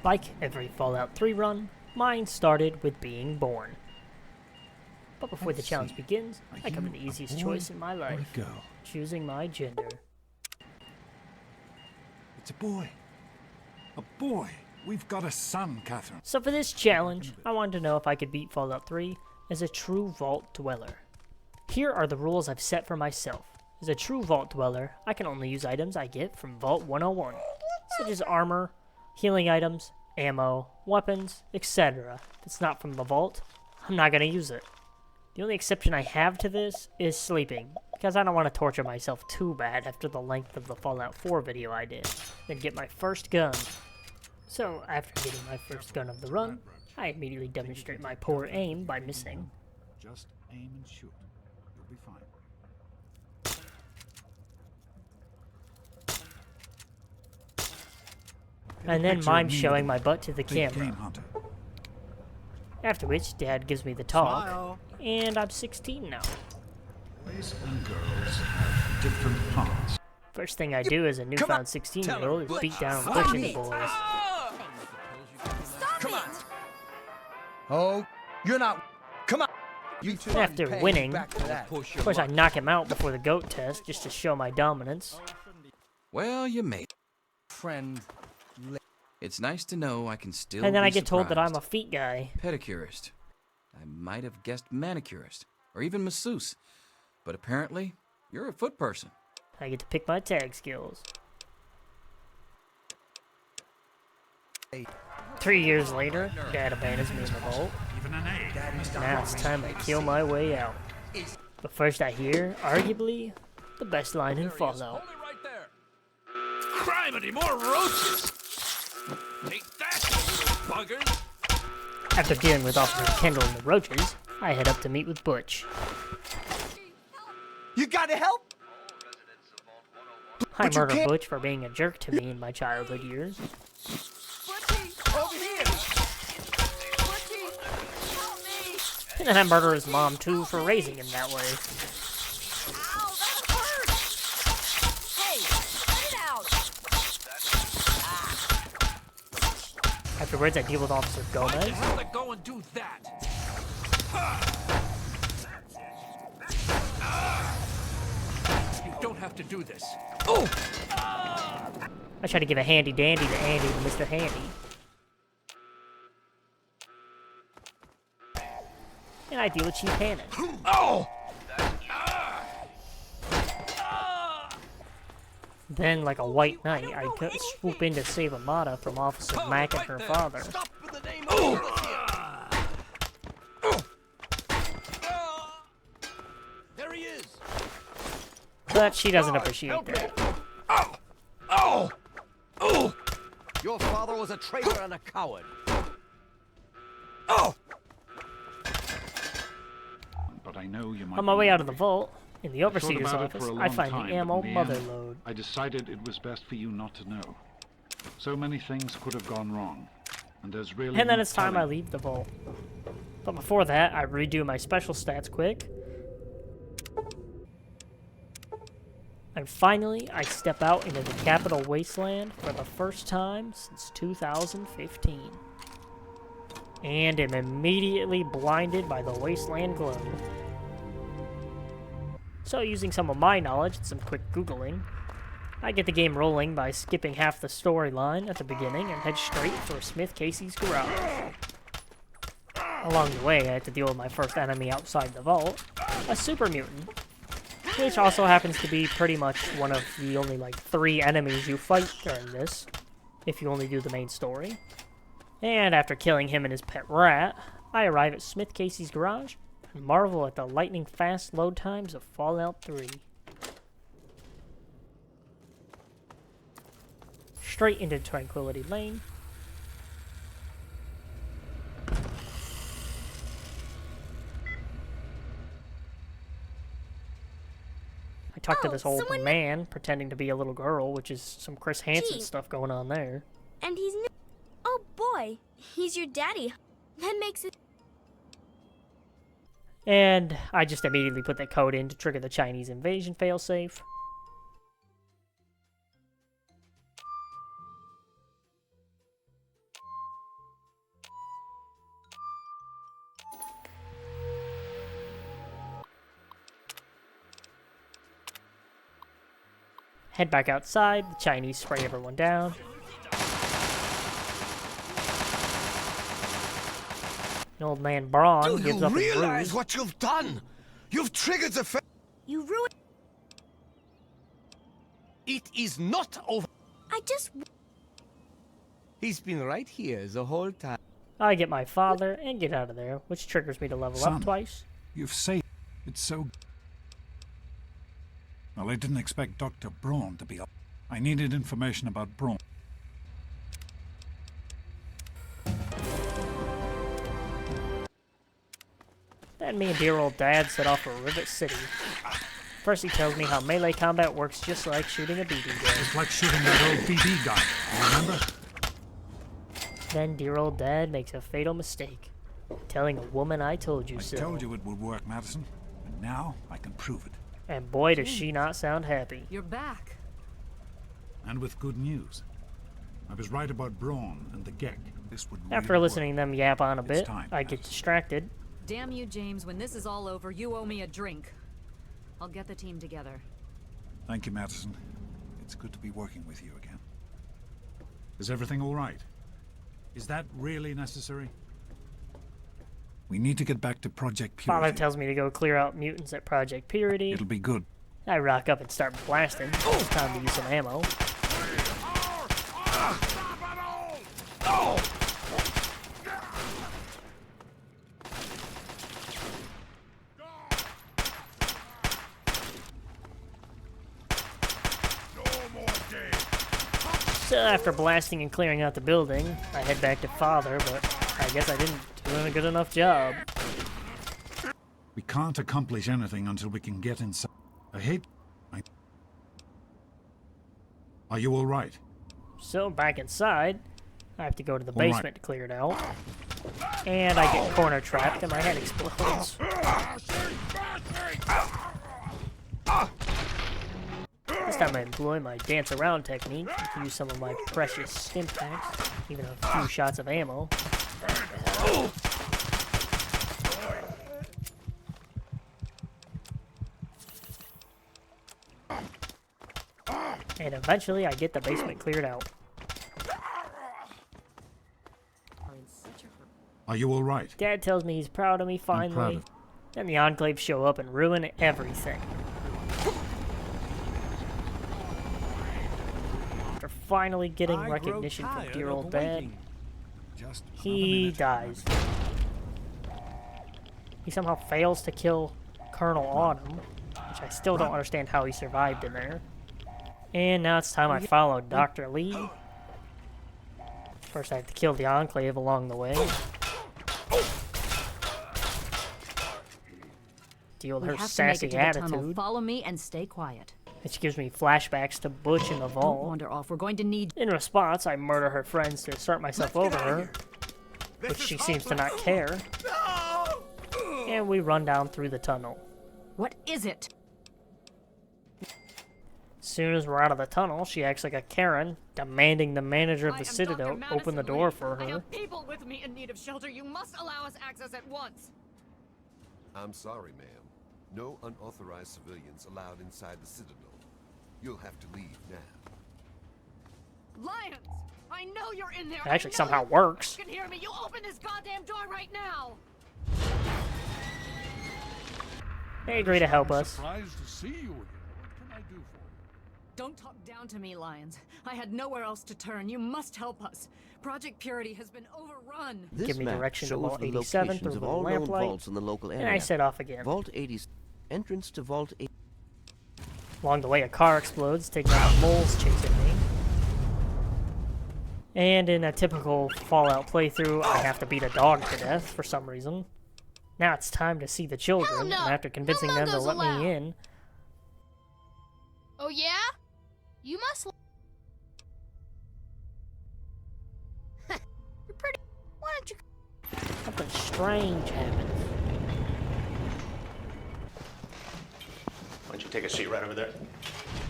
Like every Fallout 3 run, mine started with being born. But before the challenge begins, I cover the easiest choice in my life, choosing my gender. It's a boy. A boy. We've got a son, Catherine. So for this challenge, I wanted to know if I could beat Fallout 3 as a true vault dweller. Here are the rules I've set for myself. As a true vault dweller, I can only use items I get from Vault 101, such as armor, healing items, ammo, weapons, etc. If it's not from the vault, I'm not going to use it. The only exception I have to this is sleeping, because I don't want to torture myself too bad after the length of the Fallout 4 video I did, then get my first gun. So, after getting my first gun of the run, I immediately demonstrate my poor aim by missing. Just aim and shoot. You'll be fine. And then mime showing my butt to the camera. Hunter. After which, Dad gives me the talk, Smile. and I'm 16 now. Boys and girls have different parts. First thing I do as a newfound 16-year-old is beat down and push into boys. Come on. Oh, you're not. Come on. You two After pay winning, back for that. of course I knock him out before the GOAT test just to show my dominance. Well, you made it. Friend. It's nice to know I can still And then be I get told that I'm a surprised. feet guy. Pedicurist. I might have guessed manicurist, or even masseuse. But apparently, you're a foot person. I get to pick my tag skills. 3 years later, Dad abandons me in the vault. Even an A. Now it's time to kill my way out. But first I hear, arguably, the best line in Fallout. Criminy, more roaches! Take that, you little buggers! After dealing with Officer Kendall and the roaches, I head up to meet with Butch. You gotta help. I But you murder can't- Butch for being a jerk to me in my childhood years. Over here. And then I murder his mom too for raising him that way. Afterwards, I deal with Officer Why the Gomez. hell to go and do that? You don't have to do this. I try to give a handy dandy to Andy and Mr. Handy. And I deal with Chief Hannon. Then, like a white knight, I swoop in to save Amada from Officer Mack and her father. Stop in the name of There he is! But she doesn't appreciate that. Your father was a traitor and a coward. But I know you might. On my way be out of the angry. vault, in the I thought Overseer's about it office, for a I long find time, the but ammo in the mother end, load. I decided it was best for you not to know. So many things could have gone wrong, and there's really. And then no it's time I telling. leave the vault. But before that, I redo my special stats quick. And finally, I step out into the Capital Wasteland for the first time since 2015. And am immediately blinded by the wasteland glow. So using some of my knowledge and some quick Googling, I get the game rolling by skipping half the storyline at the beginning and head straight for Smith Casey's garage. Along the way, I had to deal with my first enemy outside the vault, a super mutant, which also happens to be pretty much one of the only, 3 enemies you fight during this, if you only do the main story. And after killing him and his pet rat, I arrive at Smith Casey's garage and marvel at the lightning-fast load times of Fallout 3. Straight into Tranquility Lane. I talk to this old man pretending to be a little girl, which is some Chris Hansen Gee. stuff going on there. And he's new. Oh boy, he's your daddy. That makes it. And I just immediately put that code in to trigger the Chinese invasion failsafe. Head back outside. The Chinese spray everyone down. And old man Braun Do gives you up his realize bruise. what you've done? You've triggered the You ruined. It is not over. I just. He's been right here the whole time. I get my father and get out of there, which triggers me to level Son. up twice. You've saved. It's so. Well, I didn't expect Dr. Braun to be up. I needed information about Braun. Then me and dear old dad set off for Rivet City. First he tells me how melee combat works just like shooting a BB gun. It's like shooting that old BB gun. Remember? Then dear old dad makes a fatal mistake. Telling a woman I told you I so. told you it would work, Madison. And now I can prove it. And boy does she not sound happy. You're back. And with good news. I was right about Braun and the Gek. This would After really listening to them yap on a bit, time, I get Madison. distracted. Damn you, James. When this is all over, you owe me a drink. I'll get the team together. work. Thank you, Madison. It's good to be working with you again. Is everything all right? Is that really necessary? We need to get back to Project Purity. Father tells me to go clear out mutants at Project Purity. It'll be good. I rock up and start blasting. It's time to use some ammo. So after blasting and clearing out the building, I head back to Father, but I guess I didn't do a good enough job. We can't accomplish anything until we can get inside. Are you all right? So back inside, I have to go to the All right. basement to clear it out. And I get corner trapped and my head explodes. This time I employ my dance around technique to use some of my precious stim packs, even a few shots of ammo. And eventually I get the basement cleared out. Are you all right? Dad tells me he's proud of me proud finally. of- Then the Enclave show up and ruin everything. After finally getting recognition from dear old Dad, Just he dies. He somehow fails to kill Colonel Autumn, which I still don't understand how he survived in there. And now it's time I follow Dr. Lee. First I have to kill the Enclave along the way. Deal with We her have to make sassy it to the tunnel. attitude, Follow me and stay quiet. which gives me flashbacks to Butch in the Don't vault. wander off. We're going to need. In response, I murder her friends to assert myself over her, which she seems to not care. And we run down through the tunnel. What is it? As soon as we're out of the tunnel, she acts like a Karen, demanding the manager of the Citadel open the door for I her. have people with me in need of shelter. You must allow us access at once. I'm sorry, ma'am. No unauthorized civilians allowed inside the Citadel. You'll have to leave now. Lions! I know you're in there. It actually I know somehow you works. can hear me. You open this goddamn door right now. They agree to help us. Surprised to see you here. What can I do for you? Don't talk down to me, Lions. I had nowhere else to turn. You must help us. Project Purity has been overrun. This Give me map direction to shows Vault the 87 locations through of the all known lamplight, vaults in the local area. and I set off again. Vault 80, entrance to Vault 80. Along the way, a car explodes, taking out moles chasing me. And in a typical Fallout playthrough, I have to beat a dog to death for some reason. Now it's time to see the children, Hell no! and after convincing No them to Mungos let allowed. me in, Oh yeah? You must. You're pretty. Why don't you? something strange happens. Why don't you take a seat right over there?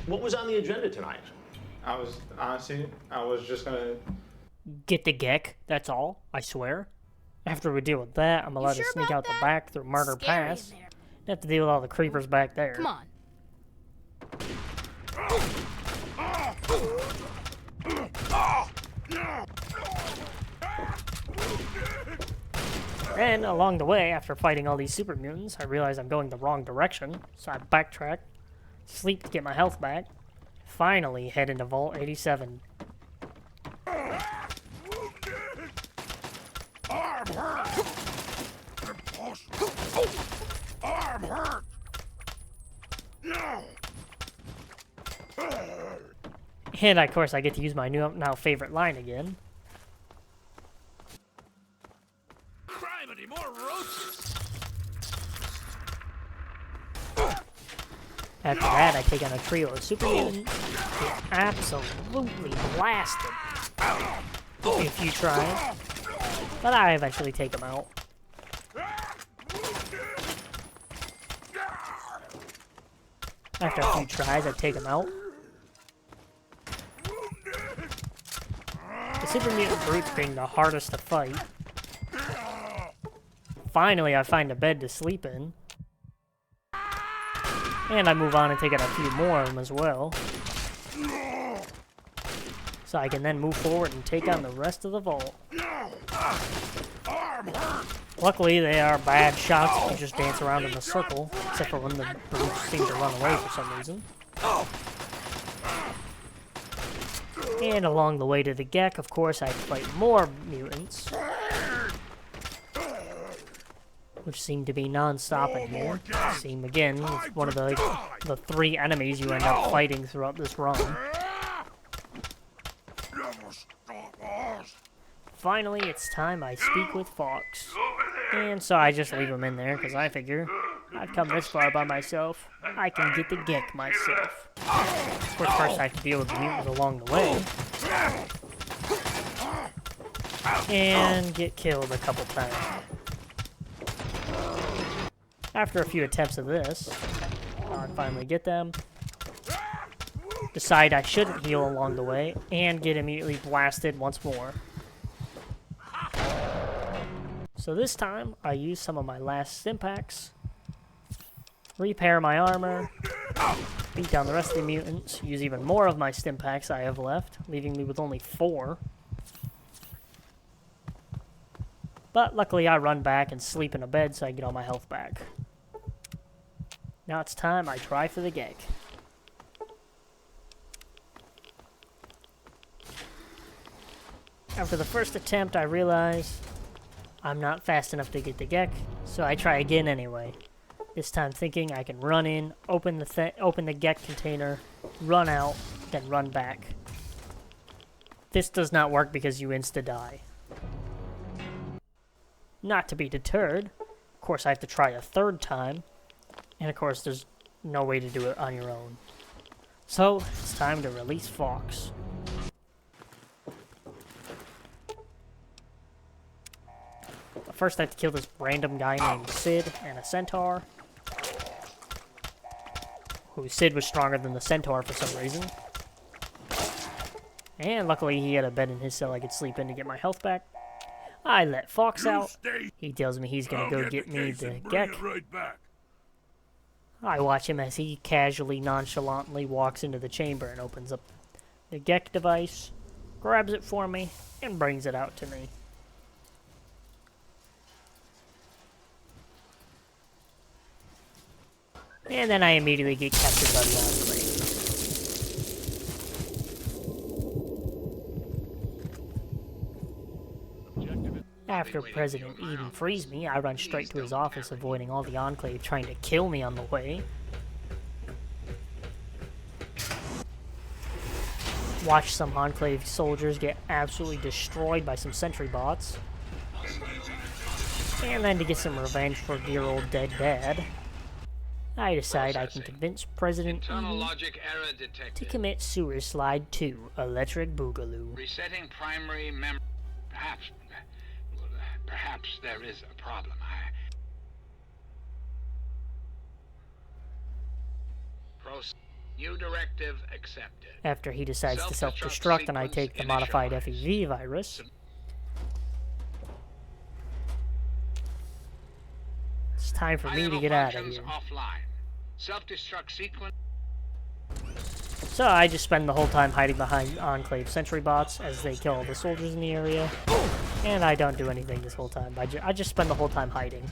What was on the agenda tonight? I was just gonna. Get the Gek, that's all, I swear. After we deal with that, I'm allowed sure to sneak about out the that? back through Murder Scary in Pass. there. Have to deal with all the creepers back there. Come on. Then, along the way, after fighting all these super mutants, I realize I'm going the wrong direction, so I backtrack, sleep to get my health back, finally head into Vault 87. Arm hurt! Arm hurt! No! And of course I get to use my now favorite line again. Criminy, more roaches! After that, I take on a trio of super mutants, get absolutely blasted. Took me a few tries, but I eventually take them out. After a few tries, I take them out. The super mutant brutes being the hardest to fight. Finally, I find a bed to sleep in. And I move on and take out a few more of them as well. So I can then move forward and take on the rest of the vault. Luckily, they are bad shots. You just dance around in a circle, except for when the brutes seem to run away for some reason. And along the way to the Gek, of course, I fight more mutants, which seem to be non-stop in here. Seem again, it's one of the three enemies you end up fighting throughout this run. Finally, it's time I speak with Fox. And so I just leave him in there, because I figure I've come this far by myself. I can get the Gek myself. Of course, first I have to deal with the mutants along the way. And get killed a couple times. After a few attempts of this, I finally get them. Decide I shouldn't heal along the way, and get immediately blasted once more. So this time, I use some of my last Stimpaks, repair my armor, beat down the rest of the mutants, use even more of my Stimpaks I have left, leaving me with only 4. But luckily I run back and sleep in a bed so I get all my health back. Now it's time I try for the Gek. After the first attempt, I realize I'm not fast enough to get the Gek, so I try again anyway. This time thinking I can run in, open the Gek container, run out, then run back. This does not work because you insta-die. Not to be deterred, of course I have to try a third time, and of course there's no way to do it on your own. So, it's time to release Fox. First, I have to kill this random guy named Sid and a centaur. Who Sid was stronger than the centaur for some reason. And luckily, he had a bed in his cell I could sleep in to get my health back. I let Fox out. He tells me he's gonna go get me the Gek. I watch him as he casually, nonchalantly walks into the chamber and opens up the Gek device, grabs it for me, and brings it out to me. And then I immediately get captured by the Enclave. After President Eden frees me, I run straight to his office, avoiding all the Enclave trying to kill me on the way. Watch some Enclave soldiers get absolutely destroyed by some sentry bots. And then to get some revenge for dear old dead dad, I decide I can convince President Eden to commit Sewer Slide 2, Electric Boogaloo. Resetting primary memory. Perhaps there is a problem. New directive accepted. After he decides to self-destruct and I take the modified FEV virus, it's time for me to get out of here. Self-destruct sequence. So I just spend the whole time hiding behind Enclave sentry bots as they kill all the soldiers in the area. And I don't do anything this whole time. I just spend the whole time hiding.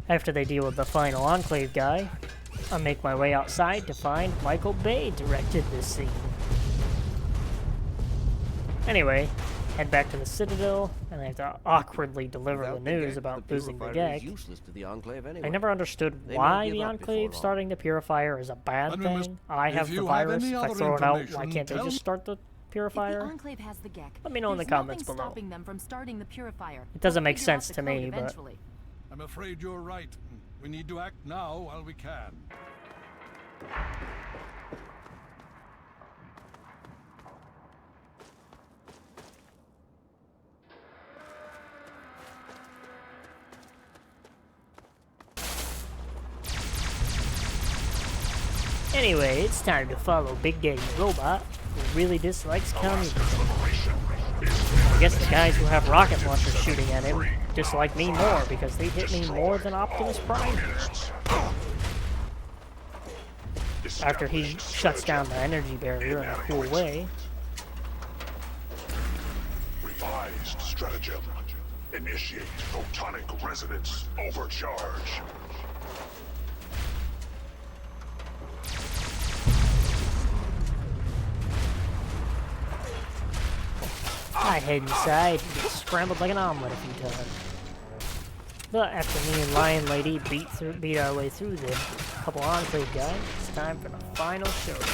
After they deal with the final Enclave guy, I make my way outside to find Michael Bay directed this scene. Anyway, head back to the Citadel, and I have to awkwardly deliver Without the the news Gek, about the losing the Purifier is Gek. useless to the Enclave anyway. I never understood They why may the give up Enclave before starting the Purifier is a bad Admin, thing. I have if the you have virus. any If I other throw it out, why information, can't they tell just me. start the Purifier? If the Enclave has the Gek, Let me know in the there's comments nothing below. stopping them from starting the Purifier. It doesn't They'll make figure out sense the to code me, but eventually. I'm afraid you're right. We need to act now while we can. anyway, it's time to follow Big Daddy Robot, who really dislikes communism. I guess the guys who have rocket launchers shooting at him dislike me more because they hit me more than Optimus Prime did. After he shuts down the energy barrier in a cool way. Revised stratagem. Initiate photonic resonance overcharge. I head inside and get scrambled like an omelet a few times. But after me and Lion Lady beat our way through the couple Enclave guys, it's time for the final showdown.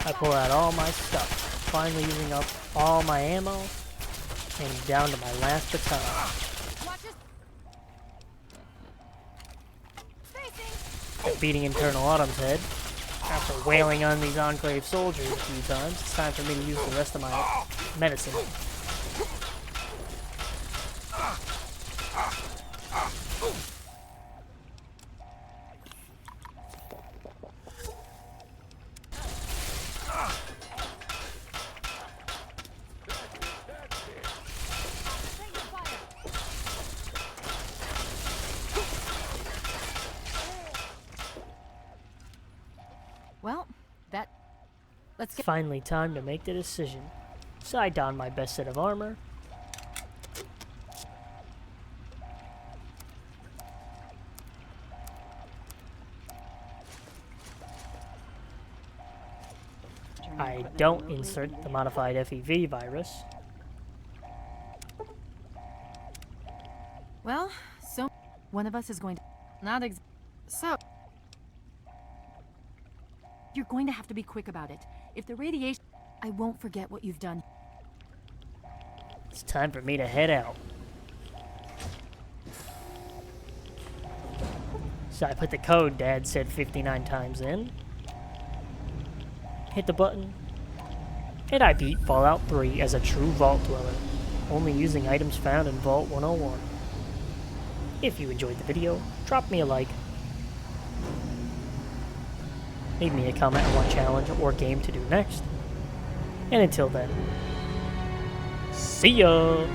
I pull out all my stuff, finally using up all my ammo, and down to my last baton. Beating Internal Autumn's head. After wailing on these Enclave soldiers a few times, it's time for me to use the rest of my medicine. Well, let's It's finally time to make the decision. So I don my best set of armor. I don't insert the modified FEV virus. Well, so one of us is going to so you're going to have to be quick about it. If the radiation, I won't forget what you've done. It's time for me to head out. So I put the code Dad said 59 times in. Hit the button. And I beat Fallout 3 as a true Vault Dweller, only using items found in Vault 101. If you enjoyed the video, drop me a like. Leave me a comment on what challenge or game to do next. And until then, see ya!